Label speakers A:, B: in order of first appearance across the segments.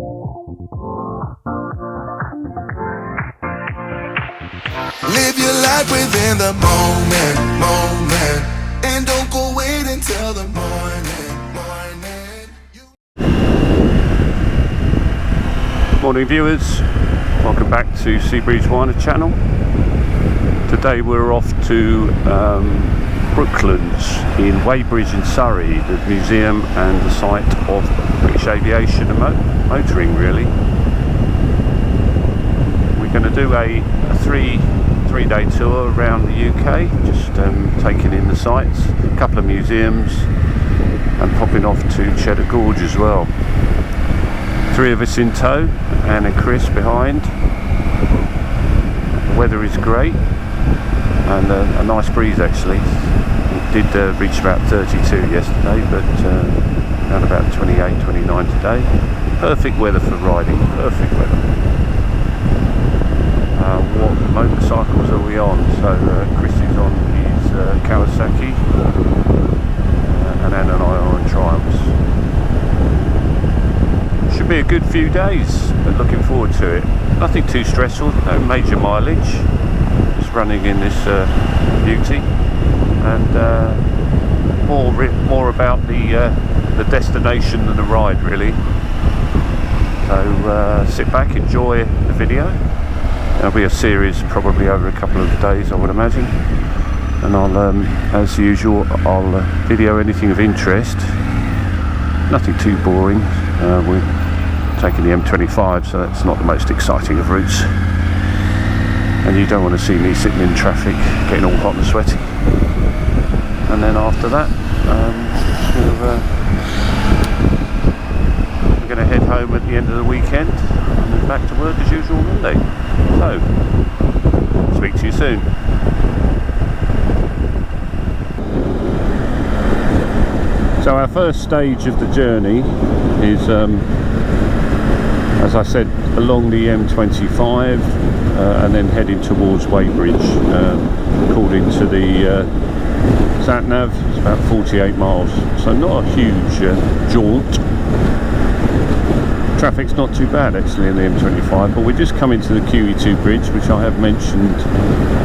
A: Live your life within the moment, and don't go wait until the morning.
B: Morning viewers, welcome back to Seabreeze Winer channel. Today we're off to Brooklands in Weybridge in Surrey, the museum and the site of British aviation and motoring really. We're going to do a three-day tour around the UK, just taking in the sights, a couple of museums and popping off to Cheddar Gorge as well. Three of us in tow, and a Chris behind. The weather is great and a nice breeze actually. It did reach about 32 yesterday, but around about 28, 29 today. Perfect weather for riding, perfect weather. What motorcycles are we on? So Chris is on his Kawasaki and Anna and I are on Triumphs. Should be a good few days, but looking forward to it. Nothing too stressful, no major mileage, just running in this beauty, and more about the destination than the ride really. So sit back, enjoy the video. There'll be a series probably over a couple of days, I would imagine, and I'll as usual I'll video anything of interest, nothing too boring. We're taking the M25, so that's not the most exciting of routes, and you don't want to see me sitting in traffic getting all hot and sweaty. And then after that we're going to head home at the end of the weekend and then back to work as usual Monday. So, speak to you soon. So our first stage of the journey is, as I said, along the M25 and then heading towards Weybridge. According to the sat-nav, it's about 48 miles, so not a huge jaunt. Traffic's not too bad actually in the M25, but we're just coming to the QE2 bridge, which I have mentioned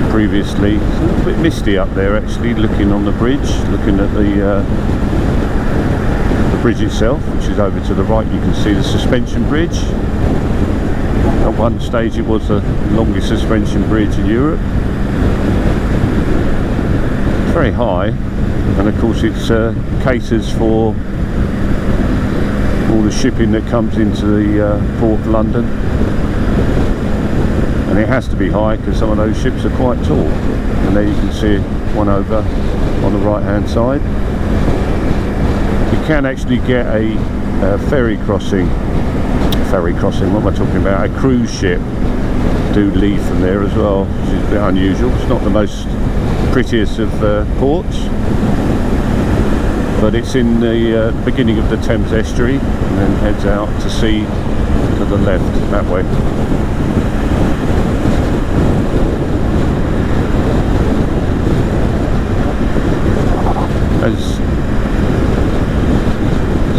B: previously. It's a little bit misty up there actually, looking on the bridge, looking at the bridge itself, which is over to the right. You can see the suspension bridge. At one stage it was the longest suspension bridge in Europe. It's very high, and of course it caters for all the shipping that comes into the port of London, and it has to be high because some of those ships are quite tall. And there you can see one over on the right hand side. You can actually get a ferry crossing, what am I talking about, a cruise ship do leave from there as well, which is a bit unusual. It's not the most prettiest of ports, but it's in the beginning of the Thames estuary and then heads out to sea to the left that way.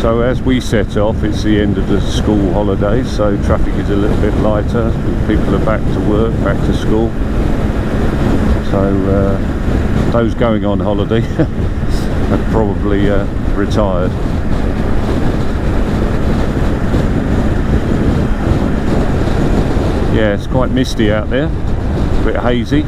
B: So as we set off, it's the end of the school holidays, so traffic is a little bit lighter. People are back to work, back to school. So those going on holiday have probably retired. Yeah, it's quite misty out there, a bit hazy.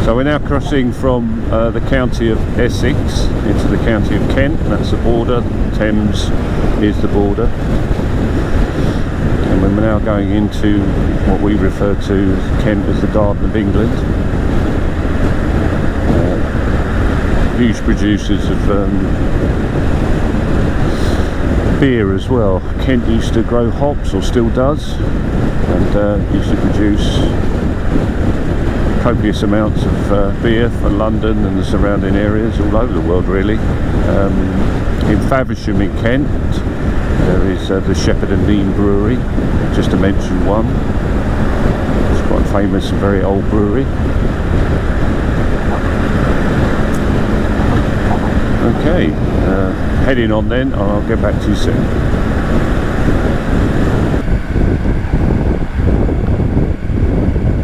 B: So we're now crossing from the county of Essex into the county of Kent, and that's the border. Thames is the border, and we're now going into what we refer to Kent as the Garden of England. Huge producers of beer as well. Kent used to grow hops, or still does, and used to produce copious amounts of beer for London and the surrounding areas, all over the world really. In Faversham in Kent there is the Shepherd and Bean Brewery, just to mention one. It's quite a famous and very old brewery. Okay, heading on then, I'll get back to you soon.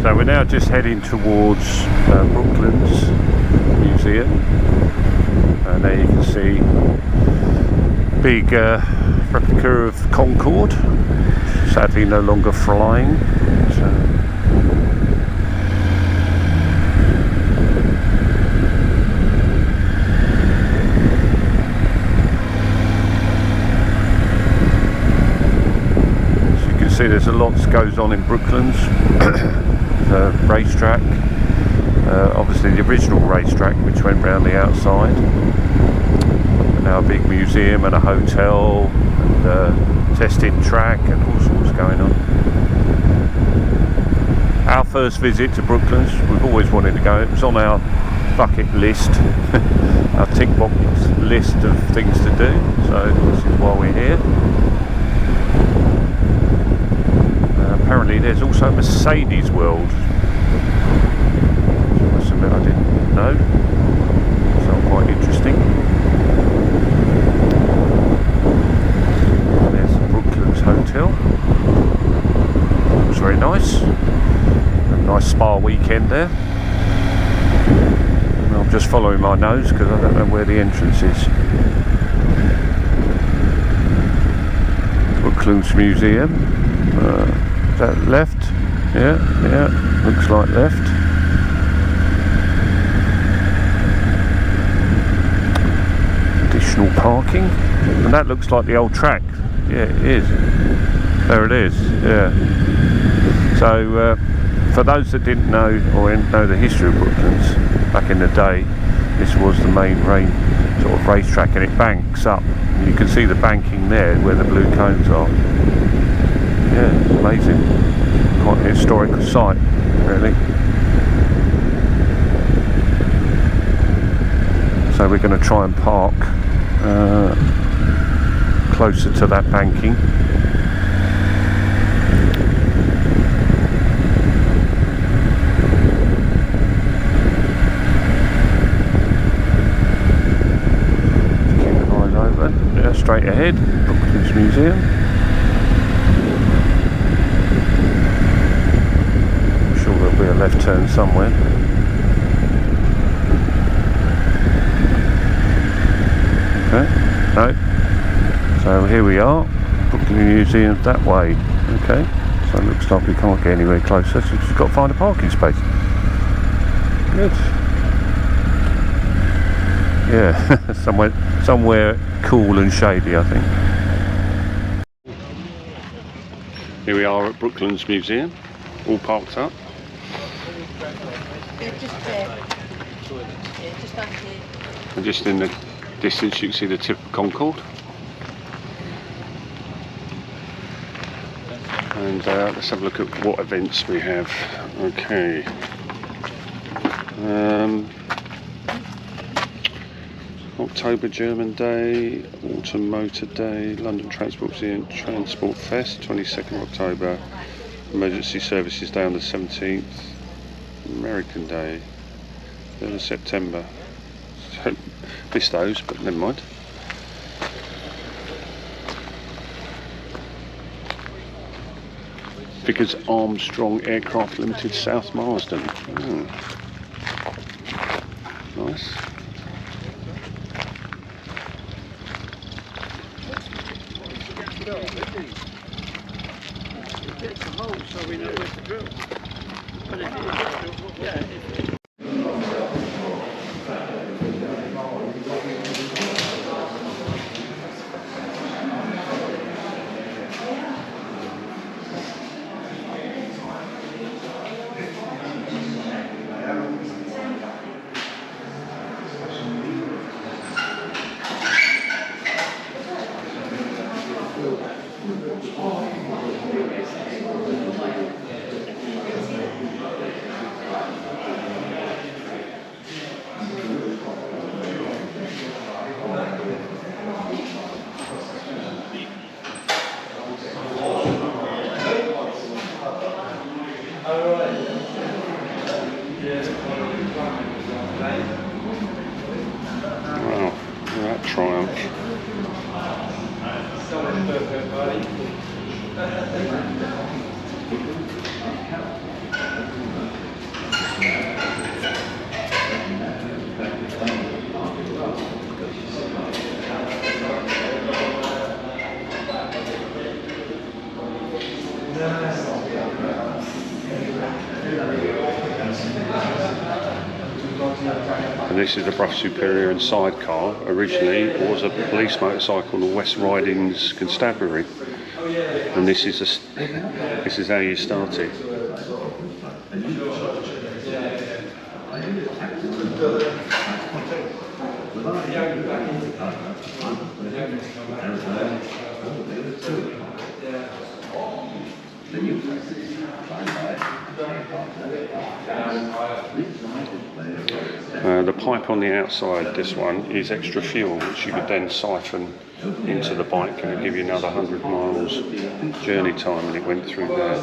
B: So we're now just heading towards Brooklands Museum, and there you can see big replica of Concorde, sadly no longer flying. So see there's a lot that goes on in Brooklands. The racetrack, obviously the original racetrack which went round the outside, and now a big museum and a hotel and a testing track and all sorts going on. Our first visit to Brooklands, we've always wanted to go, it was on our bucket list, our Tickbox list of things to do, so this is why we're here. Apparently there's also Mercedes World. That's something I didn't know. So quite interesting. And there's the Brooklands Hotel. It was very nice. A nice spa weekend there. And I'm just following my nose because I don't know where the entrance is. Brooklands Museum. Is that left? Yeah, looks like left. Additional parking, and that looks like the old track. Yeah, it is. There it is. Yeah. So for those that didn't know or didn't know the history of Brooklands, back in the day, this was the main sort of racetrack, and it banks up. And you can see the banking there where the blue cones are. Yeah, it's amazing. Quite a historical site, really. So we're going to try and park closer to that banking. Keep an eye open. Yeah, straight ahead, Brooklands Museum. Be a left turn somewhere. Okay, no. So here we are, Brooklands Museum that way. Okay, so it looks like we can't get anywhere closer, so we've just got to find a parking space. Good. Yeah, somewhere cool and shady, I think. Here we are at Brooklands Museum, all parked up. And just in the distance you can see the tip of Concorde. And let's have a look at what events we have. Okay. October German Day, Autumn Motor Day, London Transport Museum Transport Fest, 22nd October, Emergency Services Day on the 17th, American Day, 3rd of September. So, missed those, but never mind. Vickers Armstrong Aircraft Limited, South Marsden. Nice. So we know where to drill. And this is the Bruff Superior and sidecar. Originally it was a police motorcycle on West Riding's Constabulary, and this is how you start it. The pipe on the outside, this one, is extra fuel which you could then siphon into the bike, and it'll give you another 100 miles journey time, and it went through there.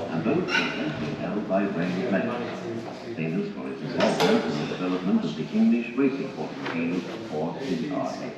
C: And both systems were held by Rail Metal, famous for its involvement in the development of the English racing automobile or CRA.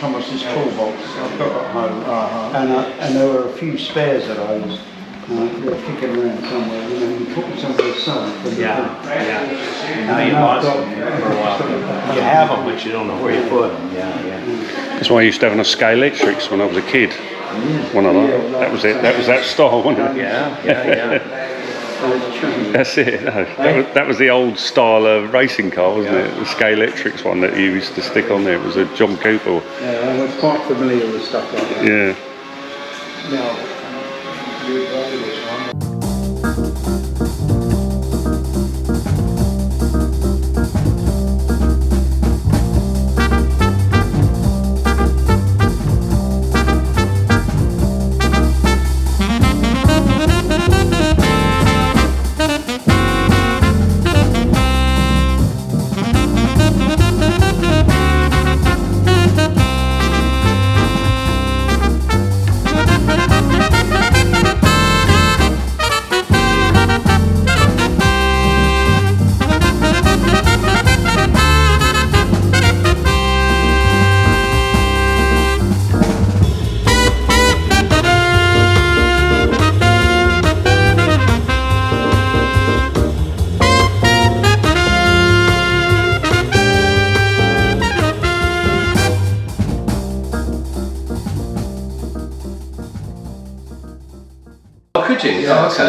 D: Thomas's toolbox I've got at home, and there were a few spares of those. They're kicking around somewhere, you know, you put them somewhere safe.
E: Yeah. Now you lost them for a while. You have them, but you don't know where you put them. Yeah.
B: That's why I used to have a Scale Electrics when I was a kid. One of them. That was it. That was that style, wasn't it?
E: Yeah.
B: That's it. No, that was the old style of racing car, wasn't it? The Scale Electrics one that you used to stick on there. It was a John Cooper.
D: Yeah, I was quite familiar with stuff like that.
B: Yeah.
D: Now, you this one.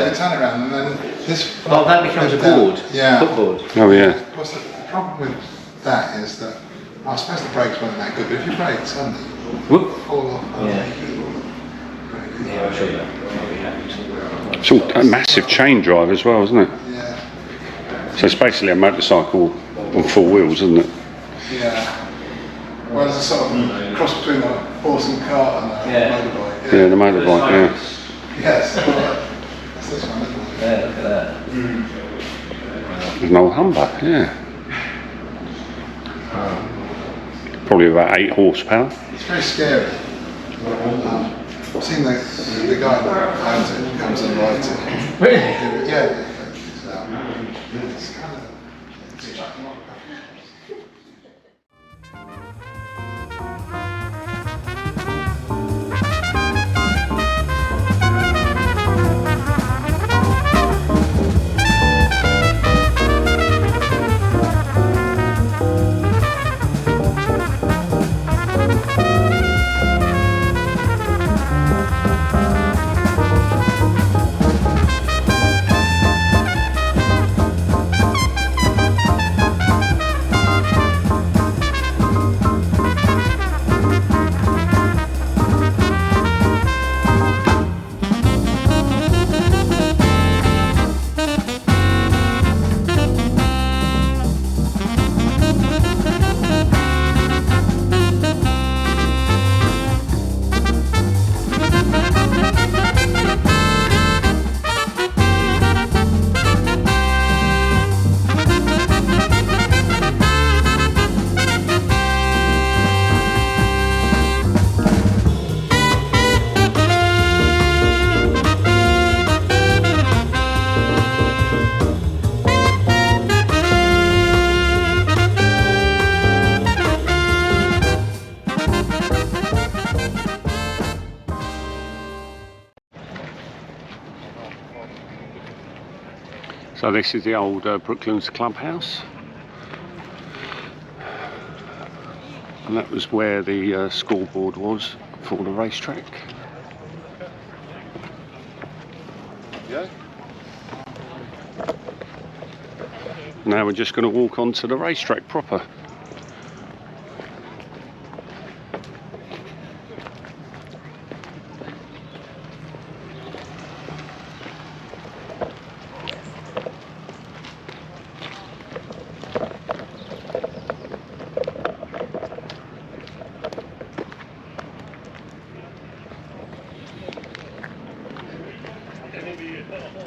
F: Yeah, you turn it around and then this...
E: Oh, that becomes a board.
F: Yeah.
E: Footboard.
B: Oh yeah.
F: Of course, the problem with that is that I suppose the brakes weren't that good, but if you brake suddenly,
E: Whoop.
F: fall off.
E: Yeah. Yeah, I'm sure that.
B: It's all a massive chain drive as well, isn't it?
F: Yeah.
B: So it's basically a motorcycle on 4 wheels, isn't it?
F: Yeah. Well, there's a sort of cross between a horse and cart and a motorbike.
B: Yeah, the motorbike, yeah.
F: Yes. Well, that's this one, isn't it?
E: Yeah, look at that.
B: There's an old Humber, yeah. Probably about 8 horsepower.
F: It's very scary. I've seen the guy that owns it comes and rides it.
E: Really?
F: Yeah. It's kind of...
B: So this is the old Brooklands clubhouse, and that was where the scoreboard was for the racetrack.
F: Yeah.
B: Now we're just going to walk onto the racetrack proper.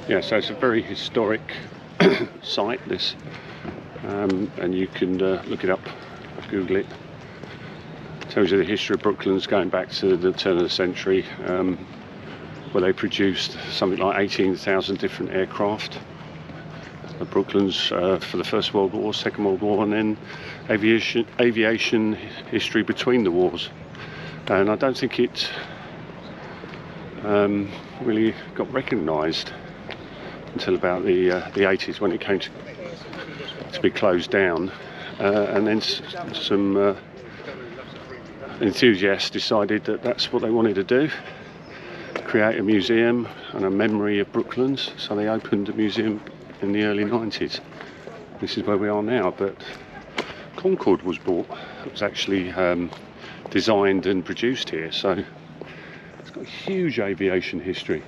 B: Yeah, so it's a very historic site, this, and you can look it up, Google it. It tells you the history of Brooklands going back to the turn of the century, where they produced something like 18,000 different aircraft. The Brooklands for the First World War, Second World War, and then aviation history between the wars. And I don't think it really got recognised until about the 80s, when it came to be closed down, and then some enthusiasts decided that that's what they wanted to do, create a museum and a memory of Brooklands, so they opened a museum in the early 90s. This is where we are now, but Concorde was bought. It was actually designed and produced here, so it's got huge aviation history.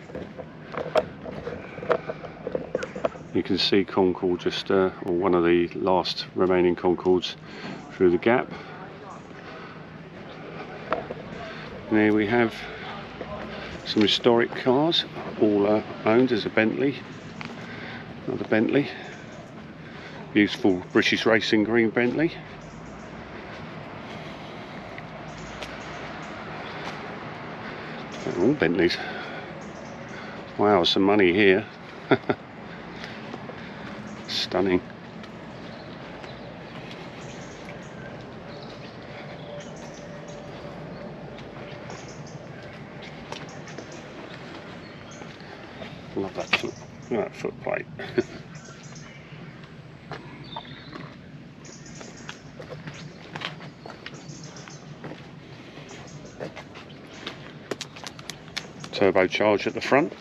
B: You can see Concorde just, or one of the last remaining Concordes through the gap. And here we have some historic cars, all owned as a Bentley. Another Bentley. Beautiful British Racing green Bentley. All Bentleys. Wow, some money here. Stunning. Love that foot plate. Turbocharged at the front.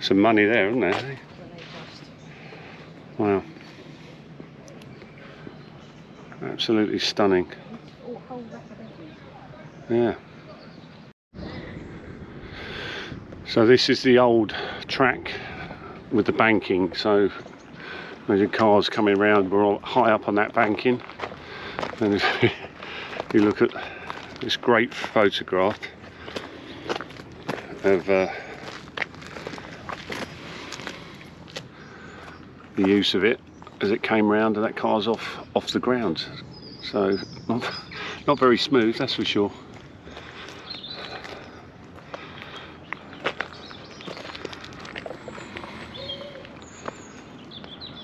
B: Some money there, isn't there? Wow. Absolutely stunning. Yeah. So this is the old track with the banking. So imagine cars coming around, we're all high up on that banking. And if you look at this great photograph of the use of it as it came round, and that car's off the ground. So not very smooth, that's for sure.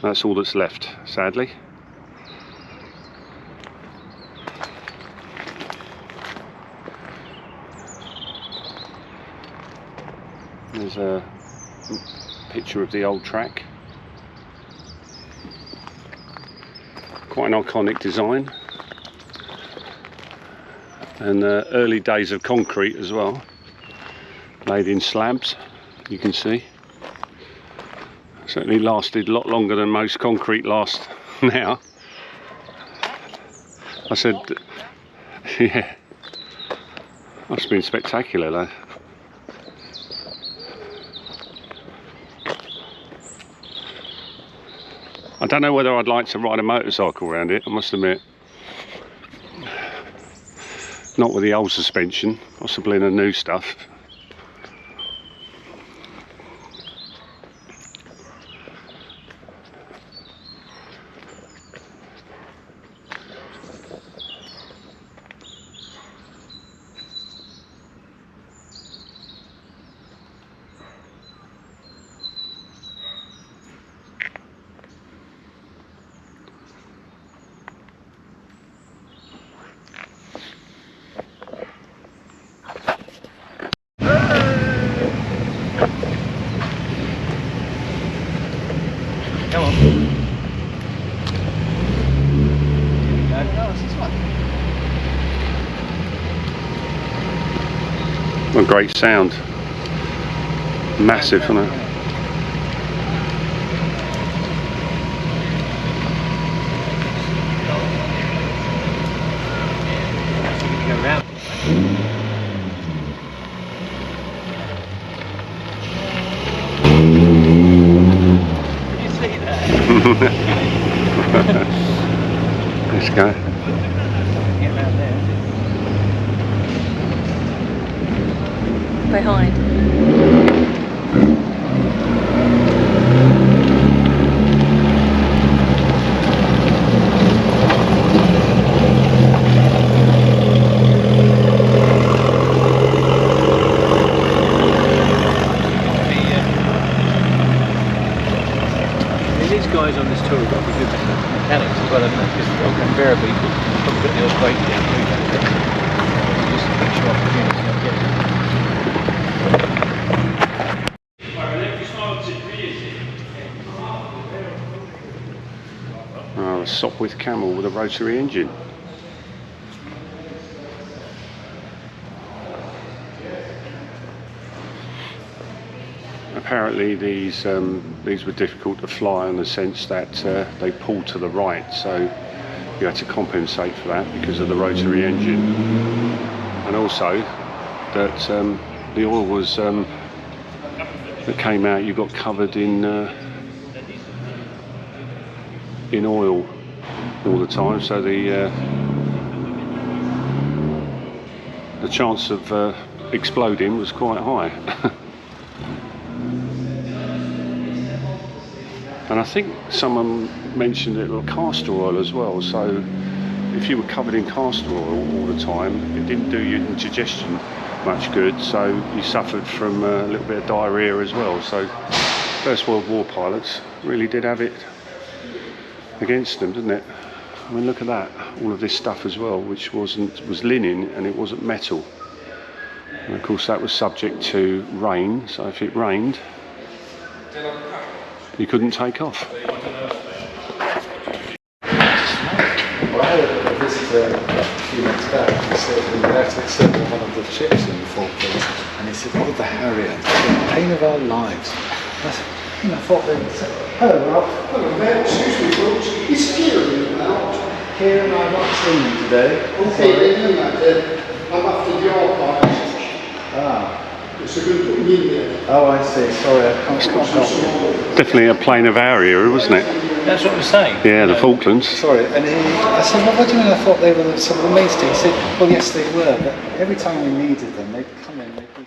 B: That's all that's left, sadly. There's a picture of the old track. Quite an iconic design. And early days of concrete as well. Made in slabs, you can see. Certainly lasted a lot longer than most concrete lasts now. I said, yeah, must have been spectacular though. I don't know whether I'd like to ride a motorcycle around it, I must admit. Not with the old suspension, possibly in the new stuff.
E: Come on.
B: What a great sound. Massive, isn't it?
E: Go round. Can you see that?
B: Let's go.
E: Get around there.
G: Behind.
E: These guys on this tour have got to be good mechanics as well, haven't they? Because invariably probably got the odd breakdown through that. Just a picture opportunity, I guess.
B: A Sopwith Camel with a rotary engine. Apparently these were difficult to fly in the sense that they pull to the right, so you had to compensate for that because of the rotary engine, and also that the oil was that came out, you got covered in oil all the time, so the chance of exploding was quite high. And I think someone mentioned it was castor oil as well, so if you were covered in castor oil all the time, it didn't do your digestion much good, so you suffered from a little bit of diarrhea as well. So First World War pilots really did have it against them, didn't it? I mean, look at that, all of this stuff as well, which was linen and it wasn't metal. And of course that was subject to rain, so if it rained, you couldn't take off.
F: Well, I had a visitor a few months back. He said we had to accept one of the chips in the 4 piece, and he said, "Oh, the Harrier, the pain of our lives."
D: I thought they would say, hello Ralph.
G: Hello there, excuse me folks, is Kieran about?
D: Kieran, I've not seen you today.
G: Okay, then I'm after the archives.
D: Ah.
G: So we're going to put me in there.
D: Oh, I see. Sorry, I can't help you.
B: Definitely a plane of our era, wasn't it?
E: That's what we're saying.
B: Yeah, the Falklands.
D: Sorry, and I said, well, what do you mean I thought they were some of the mainstay? He said, well, yes, they were, but every time we needed them, they'd come in, they'd be...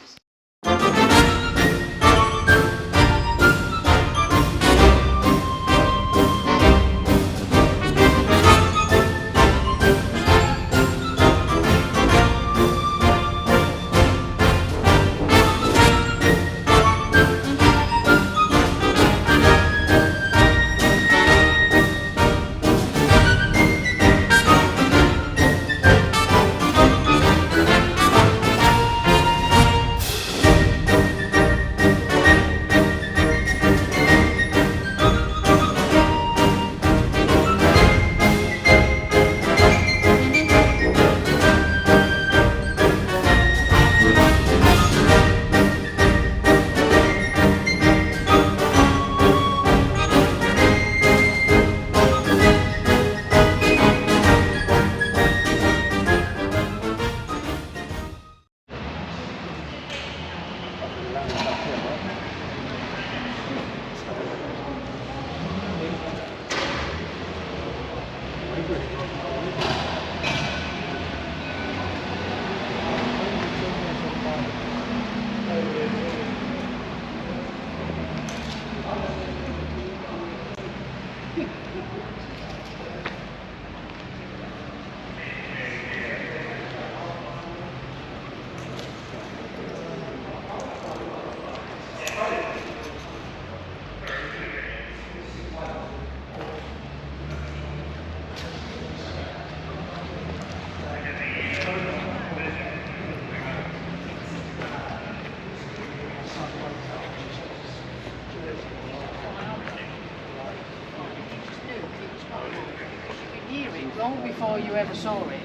H: Long before you ever saw it.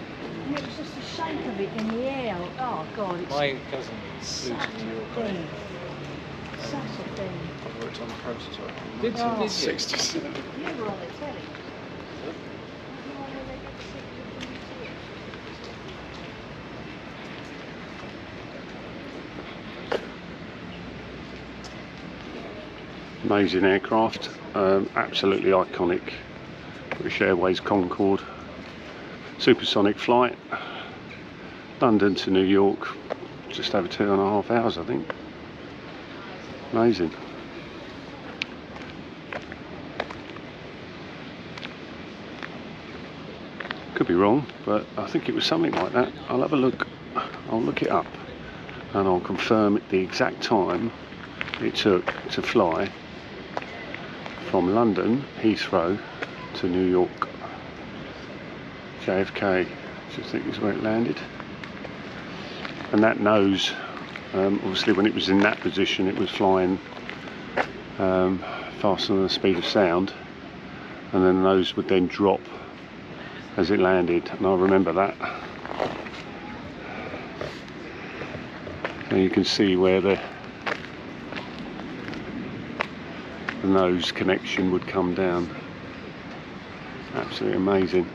H: And it was just the shape of it in the air. Oh God, it's
E: My cousin flew to New York on it.
H: such a thing.
E: I worked on the prototype. Did
H: Oh.
E: you? 67.
H: You were on the telly.
B: Amazing aircraft, absolutely iconic. British Airways Concorde, supersonic flight, London to New York, just over 2.5 hours, I think. Amazing. Could be wrong, but I think it was something like that. I'll have a look. I'll look it up, and I'll confirm the exact time it took to fly from London, Heathrow, to New York. JFK, which I think is where it landed. And that nose, obviously when it was in that position, it was flying faster than the speed of sound, and then the nose would then drop as it landed, and I remember that. And you can see where the nose connection would come down. Absolutely amazing.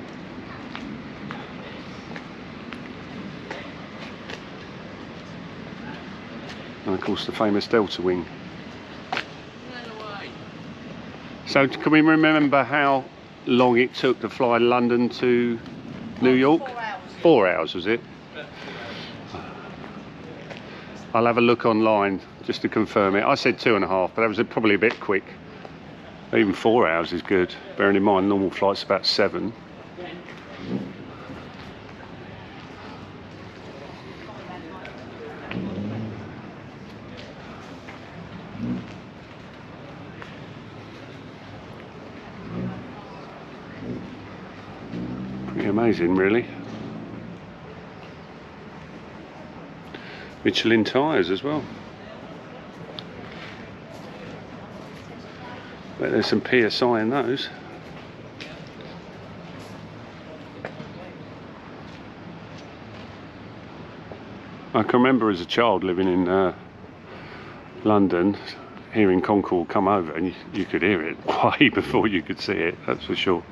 B: And of course the famous Delta wing. So can we remember how long it took to fly London to New York?
H: 4 hours.
B: 4 hours was it? I'll have a look online just to confirm it. I said 2.5, but that was probably a bit quick. Even 4 hours is good, bearing in mind normal flight's about 7. Pretty amazing, really. Michelin tyres as well. But there's some PSI in those. I can remember as a child living in London, hearing Concorde come over, and you could hear it way before you could see it, that's for sure.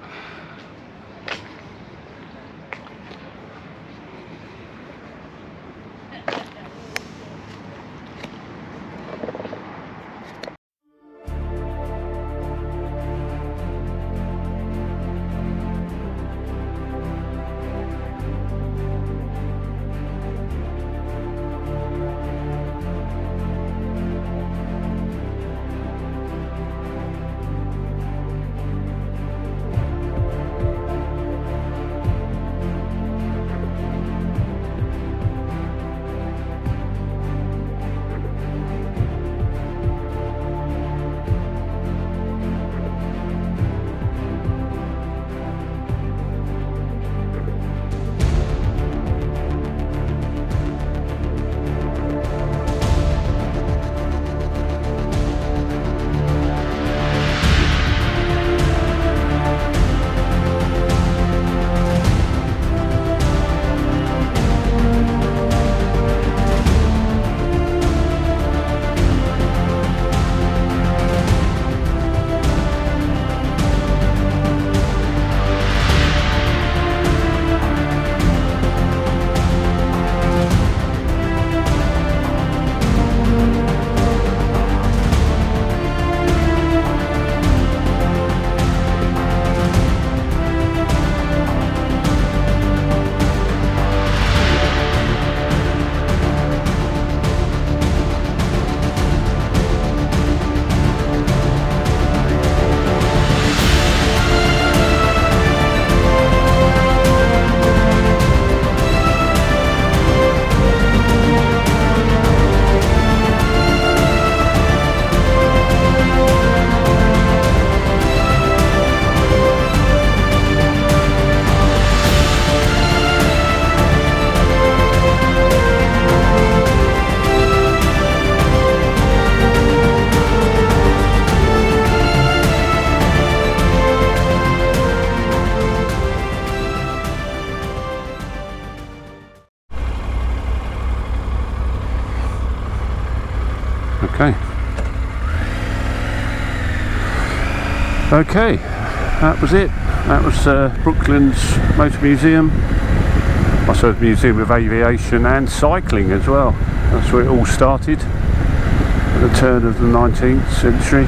B: Okay, that was it. That was Brooklands Motor Museum. I suppose Museum of Aviation and Cycling as well. That's where it all started at the turn of the 19th century.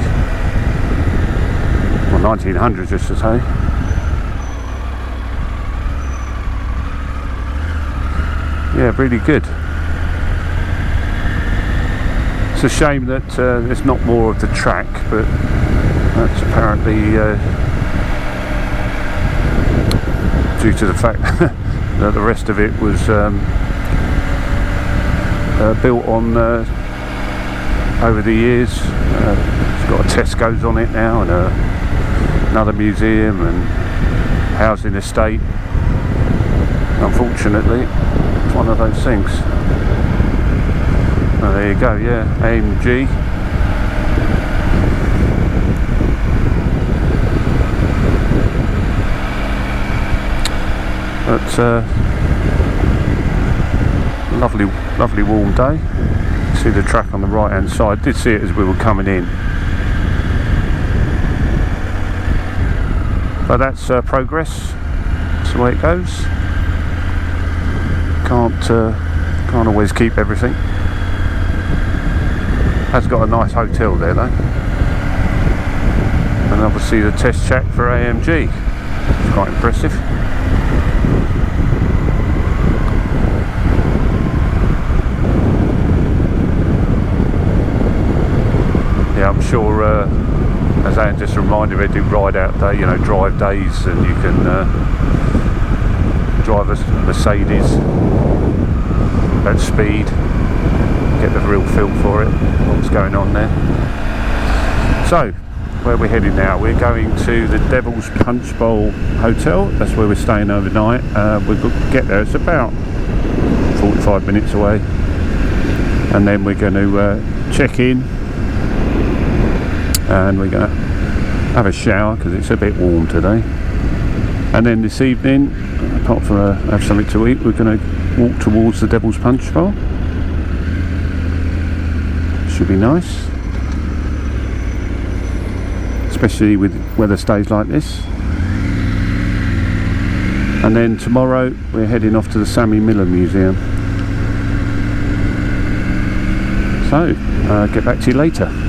B: Well, 1900s, just to say. Yeah, really good. It's a shame that there's not more of the track, but that's apparently due to the fact that the rest of it was built on over the years. It's got a Tesco's on it now, and another museum and housing estate. Unfortunately, it's one of those things. Oh, there you go, yeah, AMG. But lovely warm day. See the track on the right hand side. Did see it as we were coming in. But that's progress. That's the way it goes. Can't always keep everything. Has got a nice hotel there though. And obviously the test track for AMG. It's quite impressive. Yeah, I'm sure, as Anne just reminded me, they do ride out day, you know, drive days, and you can drive a Mercedes at speed, get the real feel for it, what's going on there. So, where we're heading now, we're going to the Devil's Punch Bowl Hotel. That's where we're staying overnight. We'll get there, it's about 45 minutes away, and then we're going to check in, and we're going to have a shower because it's a bit warm today, and then this evening, apart from have something to eat, we're going to walk towards the Devil's Punch Bowl. Should be nice. especially with weather stays like this. And then tomorrow we're heading off to the Sammy Miller Museum. So, get back to you later.